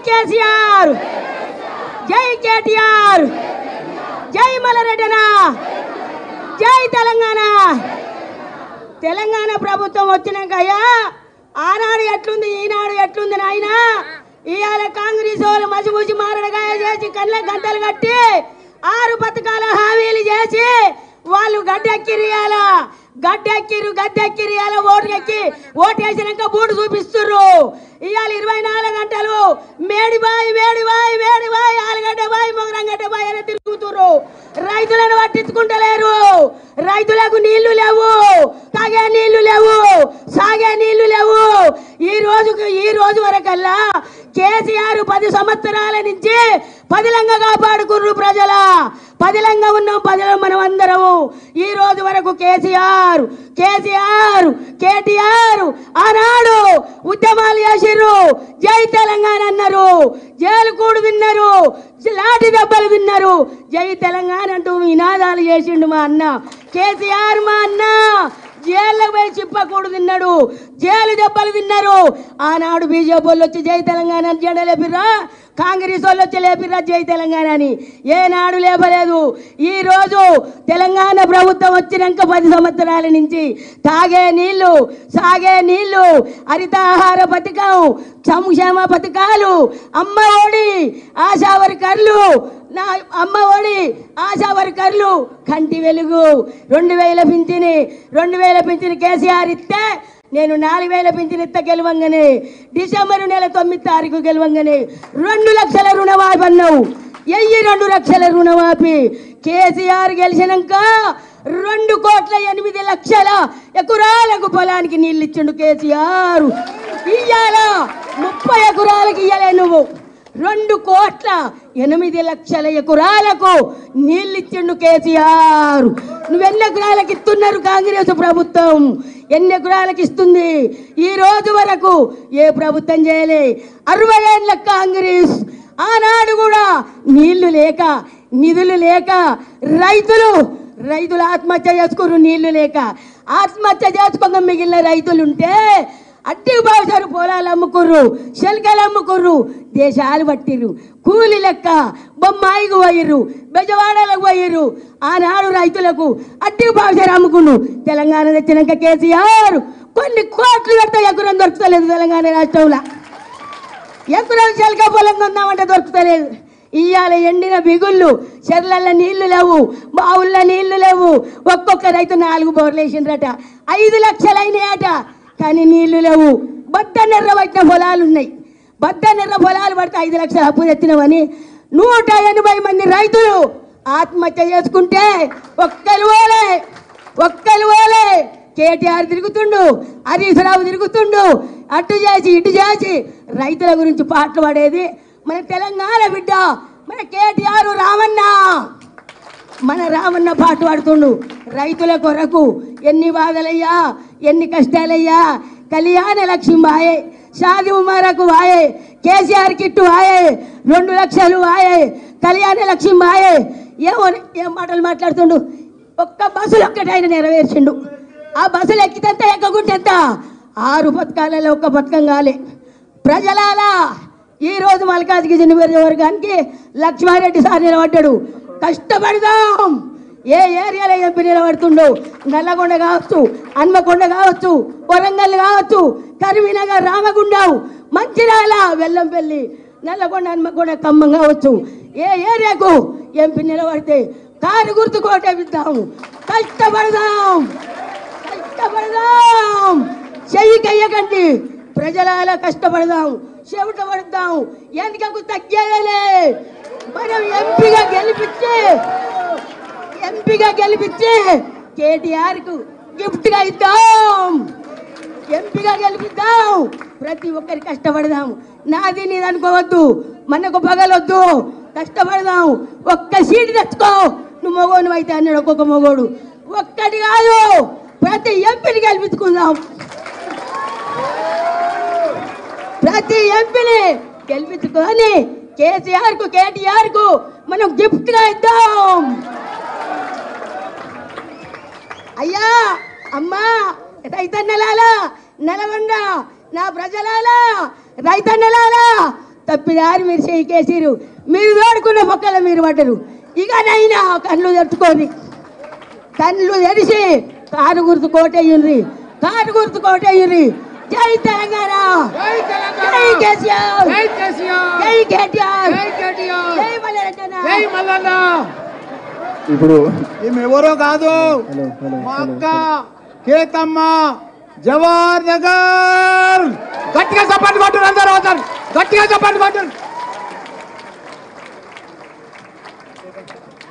కేసీఆర్, జై కేటీఆర్, జై మల్లారెడ్డి, జై తెలంగాణ. తెలంగాణ ప్రభుత్వం వచ్చినాక అయ్యా ఆనాడు ఎట్లుంది ఈనాడు ఎట్లుంది నాయన. ఇవాళ కాంగ్రెస్ వాళ్ళు మసిమూసి మారడగాయ చేసి కళ్ళ గంటలు కట్టి 6 పథకాల హామీలు చేసి వాళ్ళు గడ్డెక్కిరియాల ఓటు వేసినాక బూటు చూపిస్తుర్రు. ఇవాళ 24 గంటలు మేడిబాయి ఆలుగడ్డ బాయి మొగరంగడ్డ బాయి అని తిరుగుతుర్రు. రైతులను పట్టించుకుంటలేరు. రైతులకు నీళ్లు లేవు, తాగే నీళ్లు లేవు, సాగే నీళ్లు లేవు. ఈ రోజు వరకల్లా కేసీఆర్ 10 సంవత్సరాల నుంచి పదిలంగా కాపాడుకుర్రు ప్రజల. పదిలంగా ఉన్నాం, పదిలం మనం అందరము. ఈ రోజు వరకు కేటీఆర్ ఆనాడు ఉద్యమాలు చేసిర్రు, జై తెలంగాణ అన్నారు, జైలు కూడు విన్నారు, లాఠీ దెబ్బలు విన్నారు, జై తెలంగాణ అంటూ నినాదాలు చేసిండు మా అన్న కేసీఆర్. మా అన్న జైళ్ళకు పోయి చిప్పకూడు తిన్నాడు, జైలు దెబ్బలు తిన్నారు. ఆనాడు బీజేపీ వాళ్ళు వచ్చి జై తెలంగాణ జెండా లేపిర్రా, కాంగ్రెస్ వాళ్ళు వచ్చి లేపిర్రా జై తెలంగాణ అని. ఏనాడు లేపలేదు. ఈ రోజు తెలంగాణ ప్రభుత్వం వచ్చినాక 10 సంవత్సరాల నుంచి తాగే నీళ్లు, సాగే నీళ్లు, హరితాహార పథకం, సంక్షేమ పథకాలు, అమ్మ ఒడి, ఆశా వర్కర్లు, అమ్మ ఒడి, ఆశా వర్కర్లు, కంటి వెలుగు, 2000 పింఛని కేసీఆర్ ఇస్తే నేను 4000 పింఛన్ ఇస్తా గెలవంగానే. డిసెంబర్ నెల 9 తారీఖు గెలవంగానే 2 లక్షల రుణమాఫీ అన్నావు. 2 లక్షల రుణమాఫీ. కేసీఆర్ గెలిచినాక 2,08,00,000 ఎకరాలకు పొలానికి నీళ్ళు ఇచ్చిండు కేసీఆర్. ఇయ్యాల 30 ఎకరాలకు ఇయ్యలే నువ్వు. 2,08,00,000 ఎకరాలకు నీళ్ళు ఇచ్చిండు కేసీఆర్. నువ్వెన్ని ఎకరాలకు ఇస్తున్నారు కాంగ్రెస్ ప్రభుత్వం? ఎన్ని ఎకరాలకు ఇస్తుంది? ఈ రోజు వరకు ఏ ప్రభుత్వం చేయలే. 60 ఏళ్ళ కాంగ్రెస్. ఆనాడు కూడా నీళ్లు లేక, నిధులు లేక రైతులు ఆత్మహత్య చేసుకున్నారు. నీళ్లు లేక ఆత్మహత్య చేసుకోగా మిగిలిన రైతులుంటే అడ్డికి బాగుసారు పొలాలు అమ్ముకుర్రు, శల్కలు అమ్ముకుర్రు, దేశాలు పట్టిర్రు. కూలి లెక్క బొమ్మాయికి పోయిర్రు, బెజవాడలకు పోయిర్రు. ఆనాడు రైతులకు అడ్డికి బాగుసారు అమ్ముకున్నారు. తెలంగాణ తెచ్చినాక కేసీఆర్ కొన్ని కోట్లు పెడితే ఎకరం దొరుకుతలేదు తెలంగాణ రాష్ట్రంలో. ఎకరం శల్క పొలం కొందామంటే దొరుకుతలేదు. ఇవాళ ఎండిన బిగుళ్ళు, చెర్లల్లో నీళ్లు లేవు, బావుల్లో నీళ్లు లేవు. ఒక్కొక్క రైతు 4 బోర్లు వేసిండ్రట, 5 లక్షలు అయినాయట. కానీ నీళ్లు లేవు. బద్దనెర్ర పట్టిన పొలాలు ఉన్నాయి. బద్దనెర్ర పొలాలు పడితే 5 లక్షలు అప్పు తెచ్చినామని 180 మంది రైతులు ఆత్మహత్య చేసుకుంటే ఒక్కరు పోలే. కేటీఆర్ తిరుగుతుండు, హరీష్ రావు తిరుగుతుండు, అటు చేసి ఇటు చేసి రైతుల గురించి పాటలు పడేది మన తెలంగాణ బిడ్డ, మన కేటీఆర్ రామన్న పాట పాడుతుండు. రైతుల కొరకు ఎన్ని బాధలయ్యా, ఎన్ని కష్టాలయ్యా. కళ్యాణ లక్ష్మి వాయే, షాది ముబారక్ వాయే, కేసీఆర్ కిట్టు వాయే, 2 లక్షలు వాయే, కళ్యాణ లక్ష్మి వాయే. ఏం మాటలు మాట్లాడుతుండు. ఒక్క బస్సులు ఒక్కటి ఆయన నెరవేర్చిండు. ఆ బస్సులు ఎక్కితే ఎక్కకుంటే 6 పథకాలలో ఒక్క పథకం కాలే. ప్రజలాలా ఈ రోజు మల్కాజ్గిరి నియోజకవర్గానికి లక్ష్మారెడ్డి సార్ నిలబడ్డాడు. కష్టపడదాం. ఏ ఏరియాలో ఎంపీ నిలబడుతుండో, నల్లగొండ కావచ్చు, హన్మకొండ కావచ్చు, వరంగల్ కావచ్చు, కరీంనగర్, రామగుండం, మంచిర్యాల, వెల్లంపల్లి, నల్లగొండ, హన్మకొండ, ఖమ్మం కావచ్చు. ఏ ఏరియాకు ఎంపీ నిలబడితే కారు గుర్తు కోటేపిద్దాం. కష్టపడదాం. చెయ్యి కయ్యకండి. ప్రజల కష్టపడదాం, చెవిట పడదాం. ఎందుకు తగ్గేదేలే. మనం ఎంపీగా గెలిపించి కేటీఆర్కు గిఫ్ట్గా ఇద్దాం. ఎంపీగా గెలిపిద్దాం. ప్రతి ఒక్కరికి కష్టపడదాం. నాది నీది అనుకోవద్దు, మనకు పగలొద్దు. కష్టపడదాం. ఒక్క సీటు తెచ్చుకో. నువ్వు మొగోడు అయితే అన్నాడు ఒక్కొక్క మొగోడు. ఒక్కటి కాదు, ప్రతి ఎంపీని గెలిపించుకుందాం. ప్రతి ఎంపీని గెలిపించుకొని కేటీఆర్కు మనం గిఫ్ట్గా ఇద్దాం. అయ్యా, అమ్మా, రైతన్నలాలా, నల్గొండ నా ప్రజలాలా, రైతన్నలాలా, తప్పిదారి మీరు చేయికేసిరు, మీరు తోడుకున్న మొక్కలు మీరు పడ్డరు. ఇక నైనా కళ్ళు తెచ్చుకొని కళ్ళు తెరిచి కారు గుర్తు కోటయ్యుండ్రి, కారు గుర్తు కోటయ్యుండ్రి. జై తెలంగాణ, జై కేసీఆర్, జై కేటీఆర్, జై మల్లన్న. ఇప్పుడు ఈమె ఎవరో కాదు, మా అక్క కేతమ్మ జవహర్ నగర్. గట్టిగా చప్పట్లు కొట్టారు, అందరూ గట్టిగా చప్పట్లు కొట్టారు.